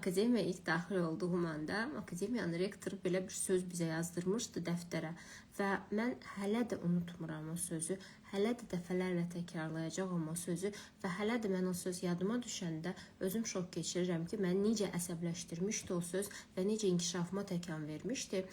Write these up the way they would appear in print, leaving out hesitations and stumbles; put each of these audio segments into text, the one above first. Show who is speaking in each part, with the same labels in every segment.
Speaker 1: akademiyaya ilk daxil olduğum anda akademiyanın rektoru belə bir söz bizə yazdırmışdı dəftərə və mən hələ də unutmuram o sözü, hələ də dəfələrlə təkrarlayacağam o sözü və hələ də mən o söz yadıma düşəndə özüm şok keçirirəm ki, mən necə əsəbləşdirmişdi o söz və necə inkişafıma təkan vermişdi.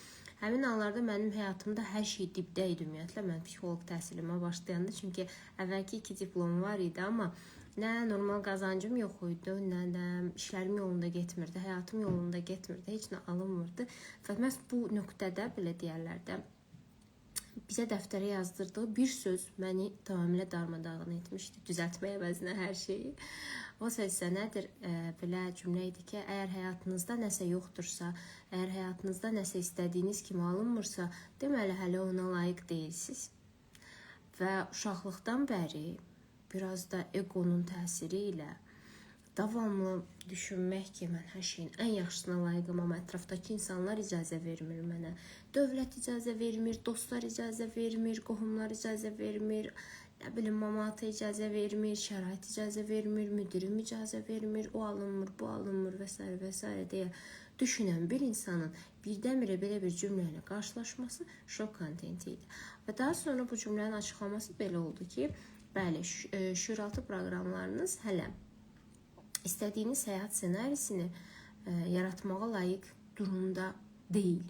Speaker 1: Həmin anlarda mənim həyatımda hər şey dibdə idi ümumiyyətlə. Mən psixoloq təhsilimə başlayanda, çünki əvvəlki 2 diplom var idi, amma nə normal qazancım yox idi, nə də işlərim yolunda getmirdi, həyatım yolunda getmirdi, heç nə alınmırdı. Və məhz bu nöqtədə, belə deyərlər də, bizə dəftərə yazdırdığı bir söz məni tamamilə darmadağın etmişdi, düzəltməyə əvəzinə hər şeyi. O söz isə nədir? Belə cümlə idi ki, əgər həyatınızda nəsə yoxdursa, əgər həyatınızda nəsə istədiyiniz kimi alınmırsa, deməli hələ ona layiq deyilsiniz. Və uşaqlıqdan bəri biraz da egonun təsiri ilə davamlı düşünmək ki, mən hər şeyin ən yaxşısına layiqəm, amma ətrafdakı insanlar icazə vermir mənə. Dövlət icazə vermir, dostlar icazə vermir, qohumlar icazə vermir, nə bilim, mama-ata icazə vermir, şərait icazə vermir, müdirim icazə vermir, o alınmır, bu alınmır və s. və s. deyə düşünən bir insanın birdən-birə belə bir cümlə ilə qarşılaşması şok kontenti idi. Və daha sonra bu cümlənin açıqlaması belə oldu ki, bəli, şuuraltı proqramlarınız hələ istədiyiniz həyat ssenarisini yaratmağa layiq durumda deyil.